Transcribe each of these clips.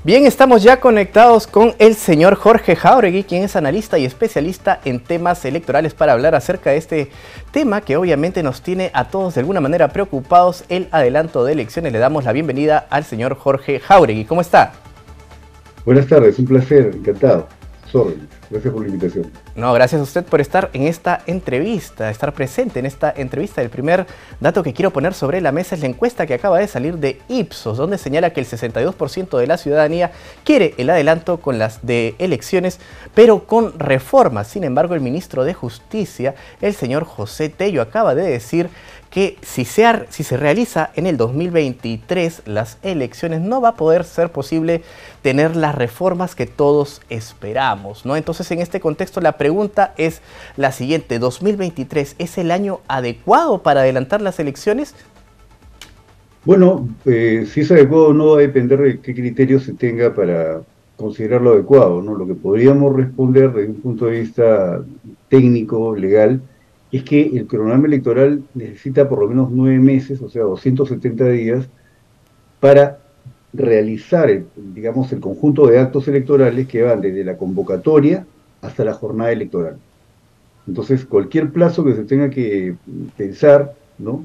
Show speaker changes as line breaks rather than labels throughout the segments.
Bien, estamos ya conectados con el señor Jorge Jáuregui, quien es analista y especialista en temas electorales, para hablar acerca de este tema que obviamente nos tiene a todos de alguna manera preocupados, el adelanto de elecciones. Le damos la bienvenida al señor Jorge Jáuregui. ¿Cómo está?
Buenas tardes, un placer, encantado. Sorry, gracias por la invitación.
No, gracias a usted por estar en esta entrevista, estar presente en esta entrevista. El primer dato que quiero poner sobre la mesa es la encuesta que acaba de salir de Ipsos, donde señala que el 62% de la ciudadanía quiere el adelanto con las de elecciones, pero con reformas. Sin embargo, el ministro de Justicia, el señor José Tello, acaba de decir que si se realiza en el 2023 las elecciones, no va a poder ser posible tener las reformas que todos esperamos, ¿no? Entonces, en este contexto, la pregunta es la siguiente: ¿2023 es el año adecuado para adelantar las elecciones?
Bueno, si es adecuado o no va a depender de qué criterios se tenga para considerarlo adecuado, ¿no? Lo que podríamos responder desde un punto de vista técnico, legal, es que el cronograma electoral necesita por lo menos 9 meses, o sea, 270 días, para realizar, digamos, el conjunto de actos electorales que van desde la convocatoria hasta la jornada electoral. Entonces, cualquier plazo que se tenga que pensar, ¿no?,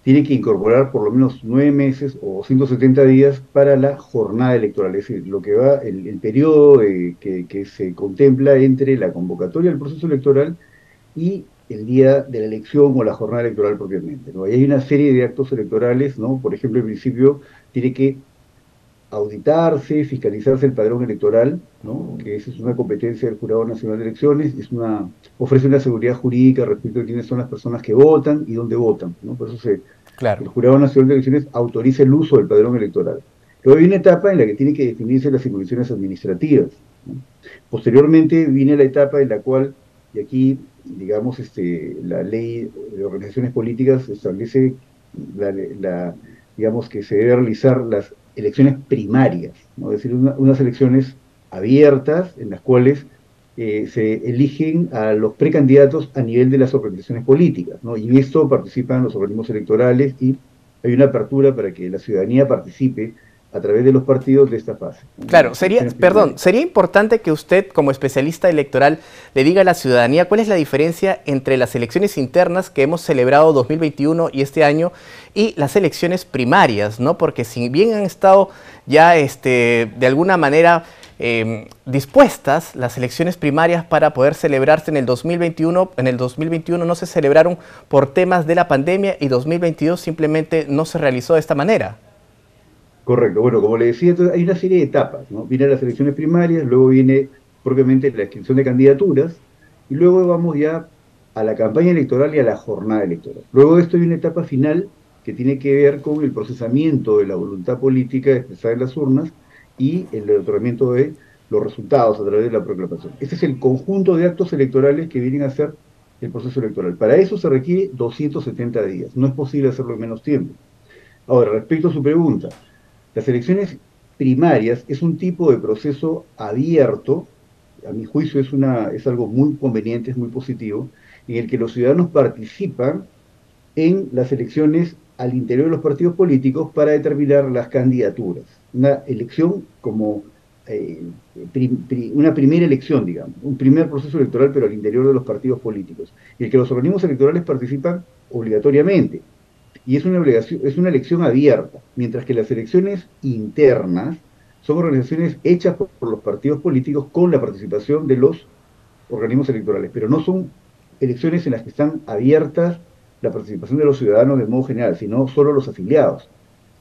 tiene que incorporar por lo menos 9 meses o 170 días para la jornada electoral, es decir, lo que va, el periodo que se contempla entre la convocatoria del proceso electoral y el día de la elección o la jornada electoral propiamente, ¿no? Ahí hay una serie de actos electorales, ¿no? Por ejemplo, en principio tiene que auditarse, fiscalizarse el padrón electoral, ¿no? Que esa es una competencia del Jurado Nacional de Elecciones, ofrece una seguridad jurídica respecto de quiénes son las personas que votan y dónde votan, ¿no? Por eso
Claro.
el Jurado Nacional de Elecciones autoriza el uso del padrón electoral. Luego hay una etapa en la que tiene que definirse las circunscripciones administrativas, ¿no? Posteriormente viene la etapa en la cual, y aquí, digamos, la ley de organizaciones políticas establece digamos, que se debe realizar las elecciones primarias, ¿no? Es decir, unas elecciones abiertas en las cuales se eligen a los precandidatos a nivel de las organizaciones políticas, ¿no? Y en esto participan los organismos electorales y hay una apertura para que la ciudadanía participe a través de los partidos de esta fase, ¿no?
Claro, sería importante que usted, como especialista electoral, le diga a la ciudadanía cuál es la diferencia entre las elecciones internas que hemos celebrado 2021 y este año y las elecciones primarias, ¿no? Porque si bien han estado ya de alguna manera dispuestas las elecciones primarias para poder celebrarse en el 2021 no se celebraron por temas de la pandemia y 2022 simplemente no se realizó de esta manera.
Correcto, bueno, como le decía, hay una serie de etapas, ¿no? Vienen las elecciones primarias, luego viene propiamente la inscripción de candidaturas, y luego vamos ya a la campaña electoral y a la jornada electoral. Luego de esto hay una etapa final que tiene que ver con el procesamiento de la voluntad política expresada en las urnas y el otorgamiento de los resultados a través de la proclamación. Este es el conjunto de actos electorales que vienen a ser el proceso electoral. Para eso se requiere 270 días, no es posible hacerlo en menos tiempo. Ahora, respecto a su pregunta, las elecciones primarias es un tipo de proceso abierto, a mi juicio es algo muy conveniente, es muy positivo, en el que los ciudadanos participan en las elecciones al interior de los partidos políticos para determinar las candidaturas. Una elección como una primera elección, digamos, un primer proceso electoral, pero al interior de los partidos políticos, y el que los organismos electorales participan obligatoriamente. Y es una elección abierta, mientras que las elecciones internas son organizaciones hechas por los partidos políticos con la participación de los organismos electorales, pero no son elecciones en las que están abiertas la participación de los ciudadanos de modo general, sino solo los afiliados.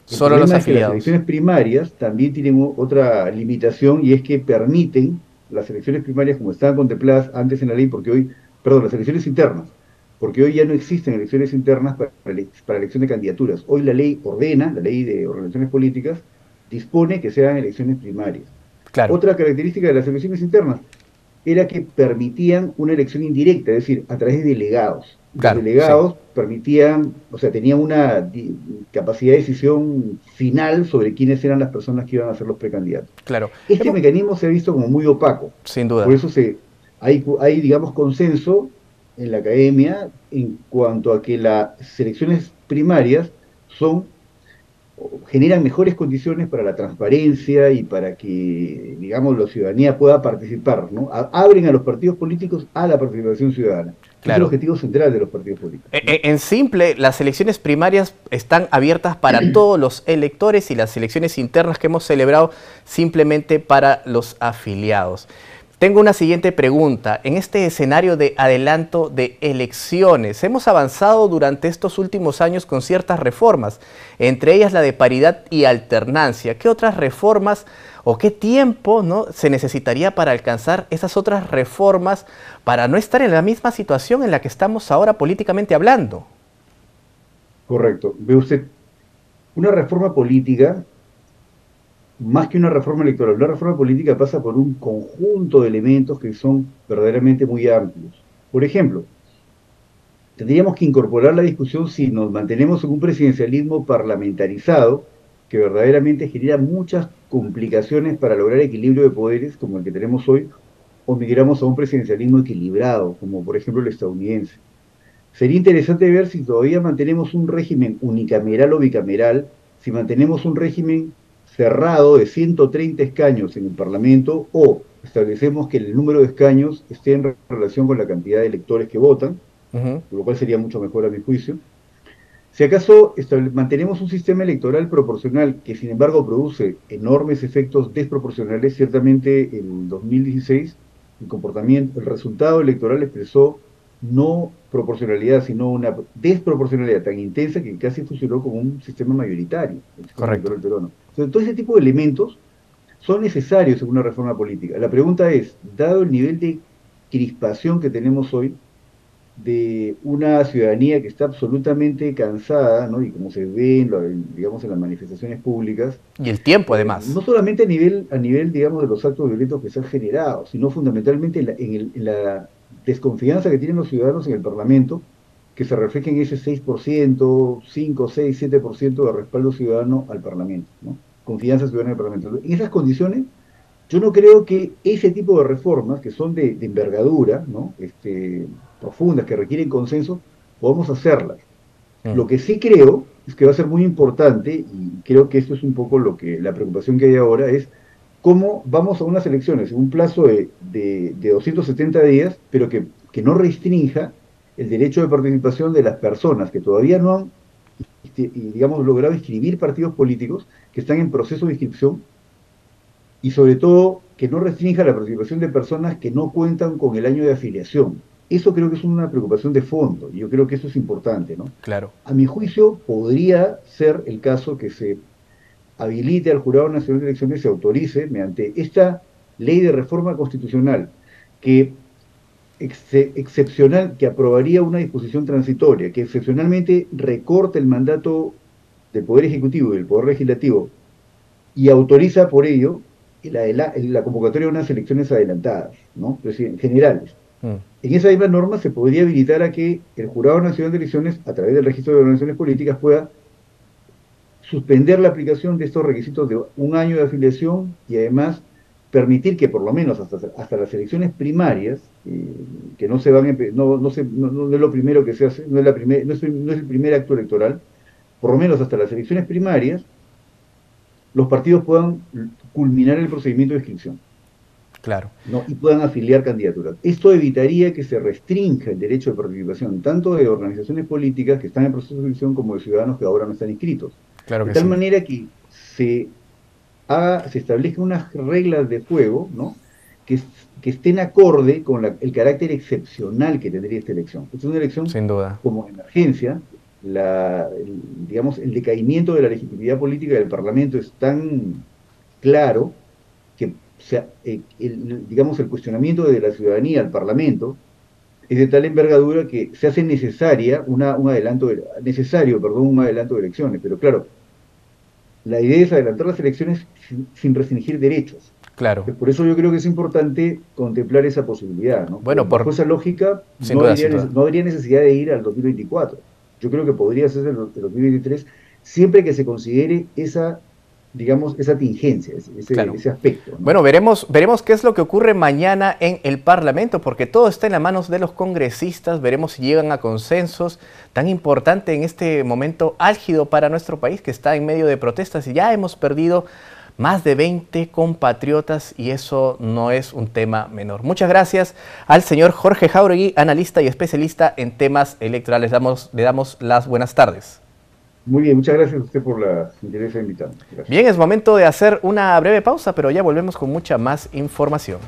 El
Solo los
problema es que las
afiliados.
elecciones primarias también tienen otra limitación, y es que permiten las elecciones primarias como estaban contempladas antes en la ley, las elecciones internas, porque hoy ya no existen elecciones internas para elección de candidaturas. Hoy la ley la ley de organizaciones políticas, dispone que sean elecciones primarias.
Claro.
Otra característica de las elecciones internas era que permitían una elección indirecta, es decir, a través de delegados. Los
Claro,
delegados
sí.
permitían, o sea, tenían una capacidad de decisión final sobre quiénes eran las personas que iban a ser los precandidatos.
Claro.
Este mecanismo se ha visto como muy opaco.
Sin duda.
Por eso hay, digamos, consenso en la academia en cuanto a que las elecciones primarias son generan mejores condiciones para la transparencia y para que, digamos, la ciudadanía pueda participar, ¿no? Abren a los partidos políticos a la participación ciudadana. Es el
Claro.
objetivo central de los partidos políticos, ¿no?
En simple, las elecciones primarias están abiertas para todos los electores y las elecciones internas que hemos celebrado simplemente para los afiliados. Tengo una siguiente pregunta. En este escenario de adelanto de elecciones, hemos avanzado durante estos últimos años con ciertas reformas, entre ellas la de paridad y alternancia. ¿Qué otras reformas o qué tiempo, ¿no?, se necesitaría para alcanzar esas otras reformas para no estar en la misma situación en la que estamos ahora políticamente hablando?
Correcto. Ve usted, una reforma política, más que una reforma política pasa por un conjunto de elementos que son verdaderamente muy amplios. Por ejemplo, tendríamos que incorporar la discusión si nos mantenemos en un presidencialismo parlamentarizado, que verdaderamente genera muchas complicaciones para lograr equilibrio de poderes, como el que tenemos hoy, o migramos a un presidencialismo equilibrado, como por ejemplo el estadounidense. Sería interesante ver si todavía mantenemos un régimen unicameral o bicameral, si mantenemos un régimen cerrado de 130 escaños en el Parlamento o establecemos que el número de escaños esté en relación con la cantidad de electores que votan,
Ujú.
lo cual sería mucho mejor a mi juicio. Si acaso mantenemos un sistema electoral proporcional que sin embargo produce enormes efectos desproporcionales, ciertamente en 2016 el resultado electoral expresó no proporcionalidad, sino una desproporcionalidad tan intensa que casi funcionó como un sistema mayoritario, el sistema
Correcto.
electoral peruano. Entonces, todo ese tipo de elementos son necesarios en una reforma política. La pregunta es, dado el nivel de crispación que tenemos hoy, de una ciudadanía que está absolutamente cansada, ¿no? Y como se ve digamos, en las manifestaciones públicas,
Y el tiempo, además.
no solamente a nivel, digamos, de los actos violentos que se han generado, sino fundamentalmente en la desconfianza que tienen los ciudadanos en el Parlamento, que se refleja en ese 6%, 5, 6, 7% de respaldo ciudadano al Parlamento, ¿no? Confianza ciudadana en el Parlamento. En esas condiciones, yo no creo que ese tipo de reformas, que son de envergadura, ¿no? Profundas, que requieren consenso, podamos hacerlas.
Mm.
Lo que sí creo es que va a ser muy importante, y creo que esto es un poco la preocupación que hay ahora, es cómo vamos a unas elecciones en un plazo de 270 días, pero que no restrinja el derecho de participación de las personas que todavía no han, digamos, logrado inscribir partidos políticos, que están en proceso de inscripción, y sobre todo que no restrinja la participación de personas que no cuentan con el año de afiliación. Eso creo que es una preocupación de fondo, y yo creo que eso es importante, ¿no?
Claro.
A mi juicio, podría ser el caso que se habilite al Jurado Nacional de Elecciones, se autorice mediante esta ley de reforma constitucional, que excepcional, que aprobaría una disposición transitoria, que excepcionalmente recorta el mandato del Poder Ejecutivo y del Poder Legislativo y autoriza por ello la convocatoria de unas elecciones adelantadas, ¿no? Generales.
Mm.
En esa misma norma se podría habilitar a que el Jurado Nacional de Elecciones, a través del registro de organizaciones políticas, pueda suspender la aplicación de estos requisitos de un año de afiliación y además permitir que por lo menos hasta las elecciones primarias, que no se van, no es lo primero que se hace, no es el primer acto electoral, por lo menos hasta las elecciones primarias, los partidos puedan culminar el procedimiento de inscripción,
Claro.
¿no? Y puedan afiliar candidaturas. Esto evitaría que se restrinja el derecho de participación tanto de organizaciones políticas que están en proceso de inscripción como de ciudadanos que ahora no están inscritos.
Claro
De
que
tal
sí.
manera que se establezcan unas reglas de juego, ¿no? Que, que estén acorde con el carácter excepcional que tendría esta elección. Esta es una elección
Sin duda.
como emergencia, digamos, el decaimiento de la legitimidad política del Parlamento es tan claro que digamos, el cuestionamiento de la ciudadanía al Parlamento es de tal envergadura que se hace un adelanto de elecciones. Pero claro, la idea es adelantar las elecciones sin restringir derechos.
Claro.
Entonces, por eso yo creo que es importante contemplar esa posibilidad, ¿no? Pero
Bueno,
bajo esa lógica
sin duda, sin duda.
no habría necesidad de ir al 2024. Yo creo que podría ser el 2023, siempre que se considere esa digamos, esa tingencia,
Claro.
ese aspecto, ¿no?
Bueno, veremos qué es lo que ocurre mañana en el Parlamento, porque todo está en las manos de los congresistas. Veremos si llegan a consensos tan importante en este momento álgido para nuestro país, que está en medio de protestas y ya hemos perdido más de 20 compatriotas y eso no es un tema menor. Muchas gracias al señor Jorge Jáuregui, analista y especialista en temas electorales. Le damos las buenas tardes.
Muy bien, muchas gracias a usted por la gentileza de invitarme. Gracias.
Bien, es momento de hacer una breve pausa, pero ya volvemos con mucha más información.